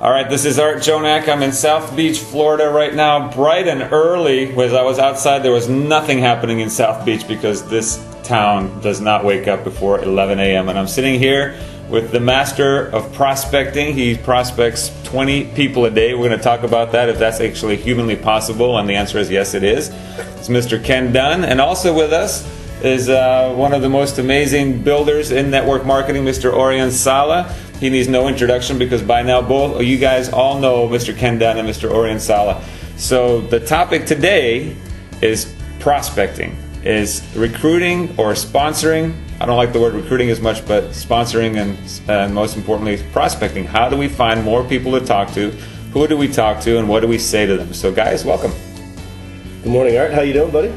All right, this is Art Jonak. I'm in South Beach, Florida right now, bright and early. As I was outside, there was nothing happening in South Beach because this town does not wake up before 11 a.m. And I'm sitting here with the master of prospecting. He prospects 20 people a day. We're going to talk about that, if that's actually humanly possible, and the answer is yes, it is. It's Mr. Ken Dunn. And also with us is one of the most amazing builders in network marketing, Mr. Orjan I. He needs no introduction because by now both you guys all know Mr. Ken Dunn and Mr. Orjan I. So the topic today is prospecting, is recruiting or sponsoring. I don't like the word recruiting as much, but sponsoring and most importantly, prospecting. How do we find more people to talk to? Who do we talk to, and what do we say to them? So guys, welcome. Good morning, Art. How you doing, buddy?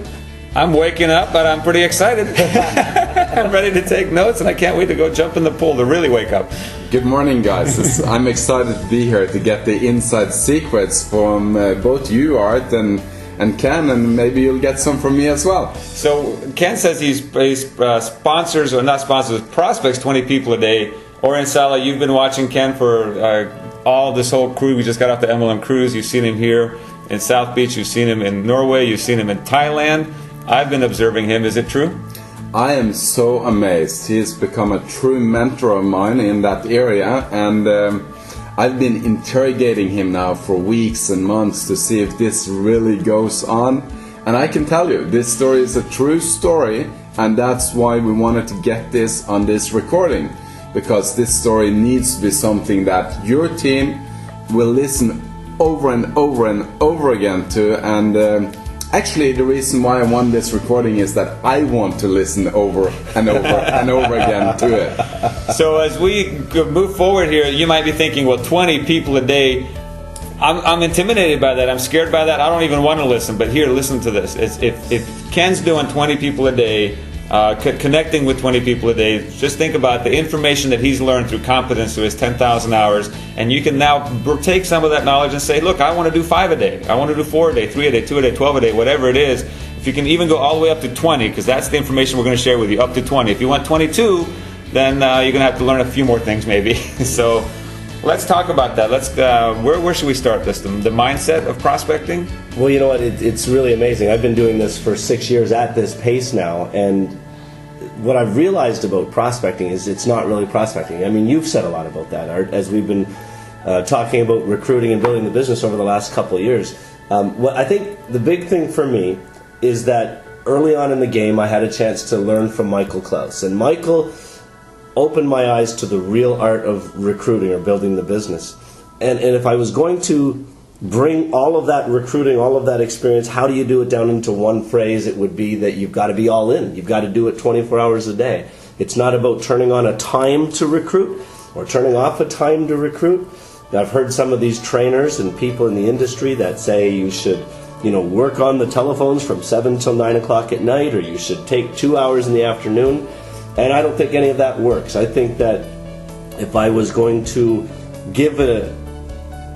I'm waking up, but I'm pretty excited. I'm ready to take notes, and I can't wait to go jump in the pool to really wake up. Good morning, guys. I'm excited to be here to get the inside secrets from both you, Art, and Ken, and maybe you'll get some from me as well. So Ken says he sponsors, or not sponsors, prospects 20 people a day. Orjan I, you've been watching Ken for all this whole crew. We just got off the MLM cruise. You've seen him here in South Beach. You've seen him in Norway. You've seen him in Thailand. I've been observing him. Is it true? I am so amazed. He has become a true mentor of mine in that area, and I've been interrogating him now for weeks and months to see if this really goes on. And I can tell you, this story is a true story, and that's why we wanted to get this on this recording, because this story needs to be something that your team will listen over and over and over again to. And actually, the reason why I want this recording is that I want to listen over and over and over again to it. So as we move forward here, you might be thinking, well, 20 people a day, I'm intimidated by that. I'm scared by that. I don't even want to listen. But here, listen to this. If Ken's doing 20 people a day, connecting with 20 people a day, just think about the information that he's learned through competence through his 10,000 hours, and you can now take some of that knowledge and say, look, I want to do 5 a day, I want to do 4 a day, 3 a day, 2 a day, 12 a day, whatever it is. If you can even go all the way up to 20, because that's the information we're going to share with you, up to 20. If you want 22, then you're going to have to learn a few more things maybe. So let's talk about that. Let's where should we start this? The mindset of prospecting? Well, you know what? It's really amazing. I've been doing this for 6 years at this pace now, and what I've realized about prospecting is it's not really prospecting. I mean, you've said a lot about that, Art, as we've been talking about recruiting and building the business over the last couple of years. What I think the big thing for me is that early on in the game, I had a chance to learn from Michael Klaus, and Michael opened my eyes to the real art of recruiting or building the business. And if I was going to bring all of that recruiting, all of that experience, how do you do it down into one phrase? It would be that you've got to be all in. You've got to do it 24 hours a day. It's not about turning on a time to recruit or turning off a time to recruit. I've heard some of these trainers and people in the industry that say you should, work on the telephones from 7 till 9 o'clock at night, or you should take 2 hours in the afternoon. And I don't think any of that works. I think that if I was going to give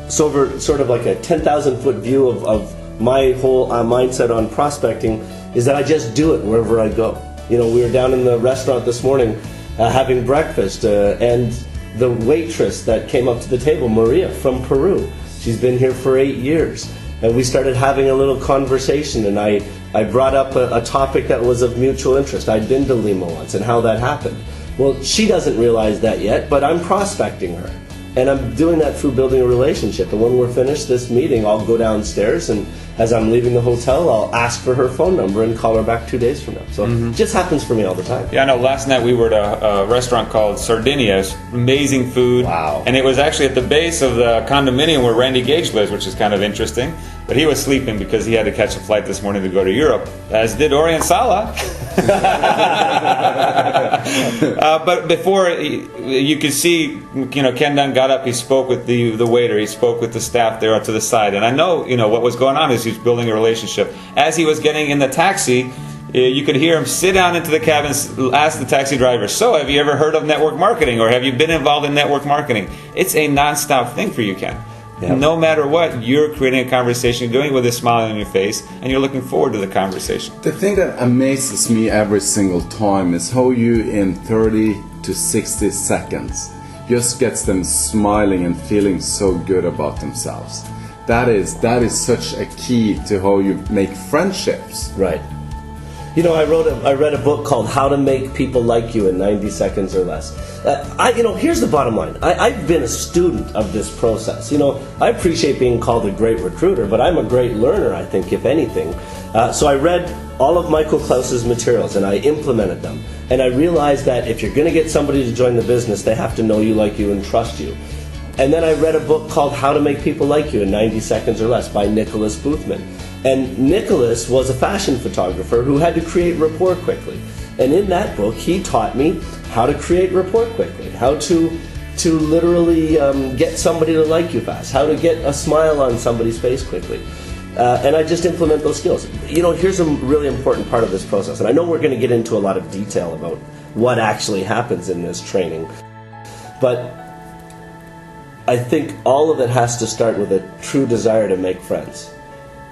sort of like a 10,000 foot view of my whole mindset on prospecting, is that I just do it wherever I go. We were down in the restaurant this morning having breakfast, and the waitress that came up to the table, Maria from Peru, she's been here for 8 years, and we started having a little conversation, and I brought up a topic that was of mutual interest. I'd been to Lima once and how that happened. Well, she doesn't realize that yet, but I'm prospecting her. And I'm doing that through building a relationship. And when we're finished this meeting, I'll go downstairs, and as I'm leaving the hotel, I'll ask for her phone number and call her back 2 days from now. So it just happens for me all the time. Yeah, I know. Last night we were at a restaurant called Sardinia. It's amazing food. Wow. And it was actually at the base of the condominium where Randy Gage lives, which is kind of interesting. But he was sleeping because he had to catch a flight this morning to go to Europe, as did Orjan I. But before, you could see, Ken Dunn got up, he spoke with the waiter, he spoke with the staff there to the side. And I know, what was going on is he was building a relationship. As he was getting in the taxi, you could hear him sit down into the cabin, ask the taxi driver, so have you ever heard of network marketing, or have you been involved in network marketing? It's a nonstop thing for you, Ken. Yep. No matter what, you're creating a conversation, you're doing it with a smile on your face, and you're looking forward to the conversation. The thing that amazes me every single time is how you, in 30 to 60 seconds, just gets them smiling and feeling so good about themselves. That is such a key to how you make friendships. Right. You know, I read a book called How to Make People Like You in 90 Seconds or Less. Here's the bottom line. I've been a student of this process. You know, I appreciate being called a great recruiter, but I'm a great learner, I think, if anything. So I read all of Michael Klaus's materials, and I implemented them. And I realized that if you're going to get somebody to join the business, they have to know you, like you, and trust you. And then I read a book called How to Make People Like You in 90 Seconds or Less by Nicholas Boothman. And Nicholas was a fashion photographer who had to create rapport quickly. And in that book, he taught me how to create rapport quickly, how to literally get somebody to like you fast, how to get a smile on somebody's face quickly. And I just implement those skills. You know, here's a really important part of this process. And I know we're going to get into a lot of detail about what actually happens in this training. But I think all of it has to start with a true desire to make friends.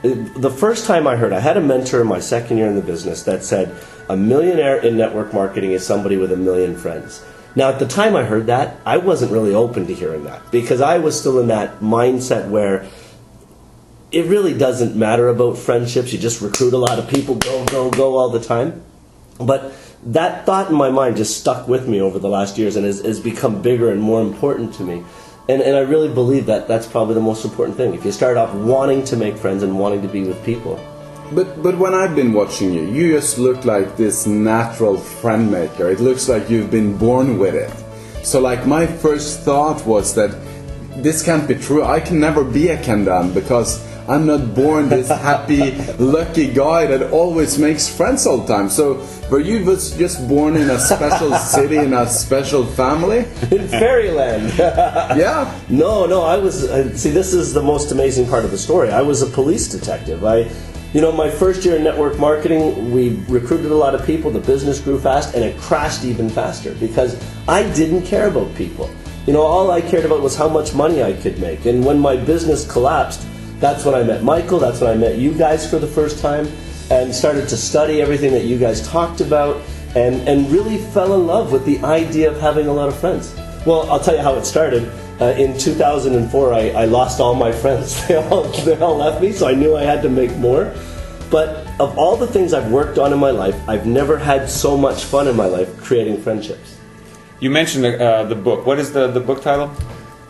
The first time I had a mentor in my second year in the business that said, a millionaire in network marketing is somebody with 1 million friends. Now, at the time I heard that, I wasn't really open to hearing that, because I was still in that mindset where it really doesn't matter about friendships. You just recruit a lot of people, go all the time. But that thought in my mind just stuck with me over the last years and has become bigger and more important to me. And I really believe that that's probably the most important thing. If you start off wanting to make friends and wanting to be with people. But when I've been watching you, you just look like this natural friend maker. It looks like you've been born with it. So like my first thought was that this can't be true. I can never be a Ken Dunn because I'm not born this happy, lucky guy that always makes friends all the time. So were you just born in a special city, in a special family? In fairyland. Yeah. No, I was... see, this is the most amazing part of the story. I was a police detective. My first year in network marketing, we recruited a lot of people, the business grew fast, and it crashed even faster because I didn't care about people. All I cared about was how much money I could make. And when my business collapsed, that's when I met Michael, that's when I met you guys for the first time, and started to study everything that you guys talked about, and really fell in love with the idea of having a lot of friends. Well, I'll tell you how it started. In 2004, I lost all my friends. They all left me, so I knew I had to make more. But of all the things I've worked on in my life, I've never had so much fun in my life creating friendships. You mentioned the book. What is the book title?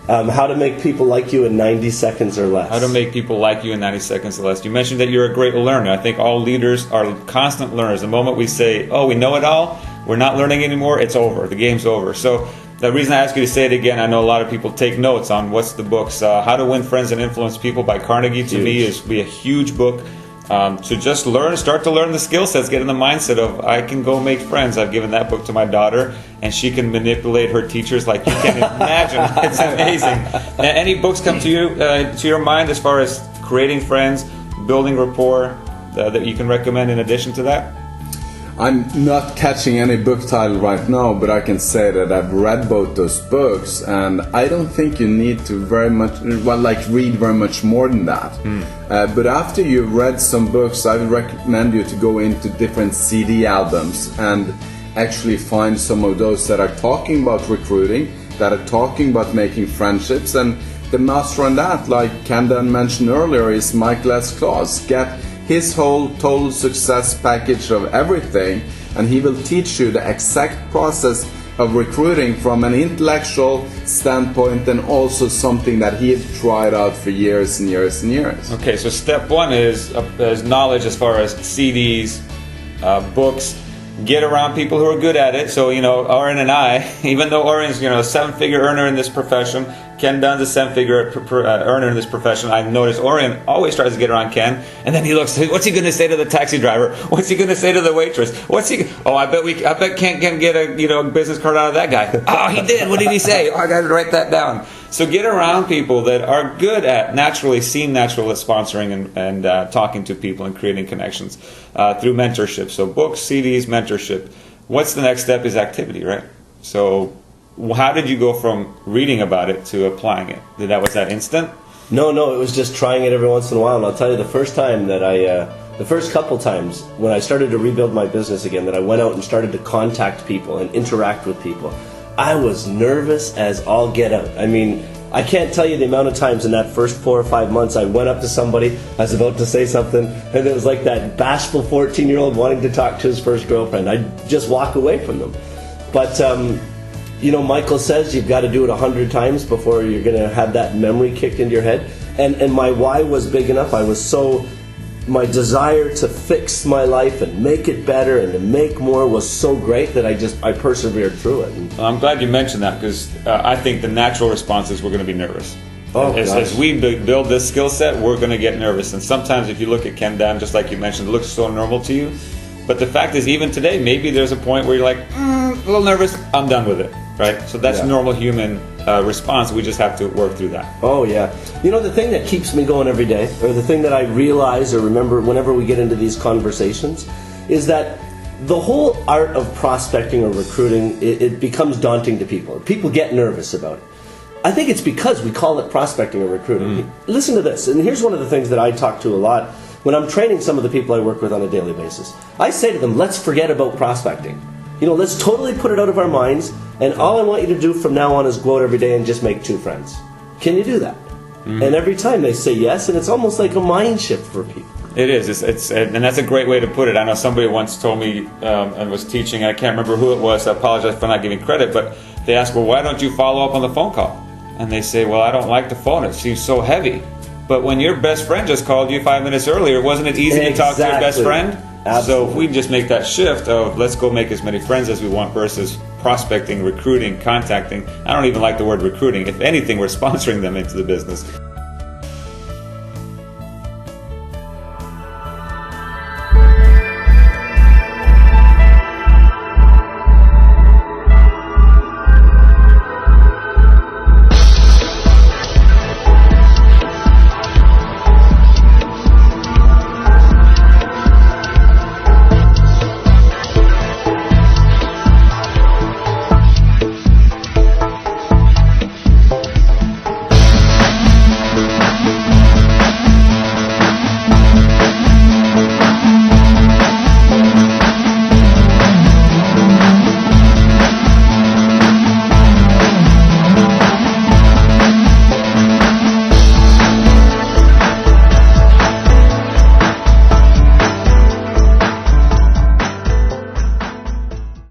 How to Make People Like You in 90 Seconds or Less. How to Make People Like You in 90 Seconds or Less. You mentioned that you're a great learner. I think all leaders are constant learners. The moment we say, oh, we know it all, we're not learning anymore, it's over. The game's over. So the reason I ask you to say it again, I know a lot of people take notes on what's the books. How to Win Friends and Influence People by Carnegie, to me, is be a huge book. To just start to learn the skill sets, get in the mindset of, I can go make friends. I've given that book to my daughter, and she can manipulate her teachers like you can't imagine. It's amazing. Any books come to you, to your mind, as far as creating friends, building rapport, that you can recommend in addition to that? I'm not catching any book title right now, but I can say that I've read both those books, and I don't think you need to read very much more than that. But after you've read some books, I would recommend you to go into different CD albums and actually find some of those that are talking about recruiting, that are talking about making friendships, and the master on that, like Ken Dunn mentioned earlier, is Michael S. Klaus. Get his whole total success package of everything, and he will teach you the exact process of recruiting from an intellectual standpoint, and also something that he had tried out for years and years and years. Okay, so step one is knowledge as far as CDs, books. Get around people who are good at it. So, Orjan and I, even though Orjan's, a 7-figure earner in this profession, Ken Dunn's a 7-figure earner in this profession, I notice Orjan always tries to get around Ken, and then he looks, what's he going to say to the taxi driver? What's he going to say to the waitress? I bet Ken can get a business card out of that guy. Oh, he did. What did he say? Oh, I got to write that down. So get around people that are good at seem natural at sponsoring and talking to people and creating connections through mentorship. So books, CDs, mentorship. What's the next step is activity, right? So how did you go from reading about it to applying it? Was that instant? No, it was just trying it every once in a while. And I'll tell you, the first couple times when I started to rebuild my business again, that I went out and started to contact people and interact with people, I was nervous as all get out. I mean, I can't tell you the amount of times in that first 4 or 5 months I went up to somebody, I was about to say something, and it was like that bashful 14-year-old wanting to talk to his first girlfriend. I'd just walk away from them. But, you know, Michael says you've got to do it 100 times before you're going to have that memory kicked into your head. And my why was big enough. My desire to fix my life and make it better and to make more was so great that I persevered through it. Well, I'm glad you mentioned that, because I think the natural response is we're going to be nervous. As we build this skill set, we're going to get nervous. And sometimes if you look at Ken Dunn, just like you mentioned, it looks so normal to you. But the fact is, even today, maybe there's a point where you're like, a little nervous, I'm done with it, right? So that's normal human response. We just have to work through that. Oh, yeah. You know, the thing that keeps me going every day, or the thing that I realize or remember whenever we get into these conversations, is that the whole art of prospecting or recruiting, it becomes daunting to people. People get nervous about it. I think it's because we call it prospecting or recruiting. Listen to this, and here's one of the things that I talk to a lot when I'm training some of the people I work with on a daily basis. I say to them, let's forget about prospecting. You know, let's totally put it out of our minds, and all I want you to do from now on is go out every day and just make 2 friends. Can you do that? And every time they say yes, and it's almost like a mind shift for people. It is. And that's a great way to put it. I know somebody once told me and was teaching, I can't remember who it was, I apologize for not giving credit, but they asked, well, why don't you follow up on the phone call? And they say, well, I don't like the phone. It seems so heavy. But when your best friend just called you 5 minutes earlier, wasn't it easy to talk to your best friend? Absolutely. So if we just make that shift of let's go make as many friends as we want versus prospecting, recruiting, contacting. I don't even like the word recruiting. If anything, we're sponsoring them into the business.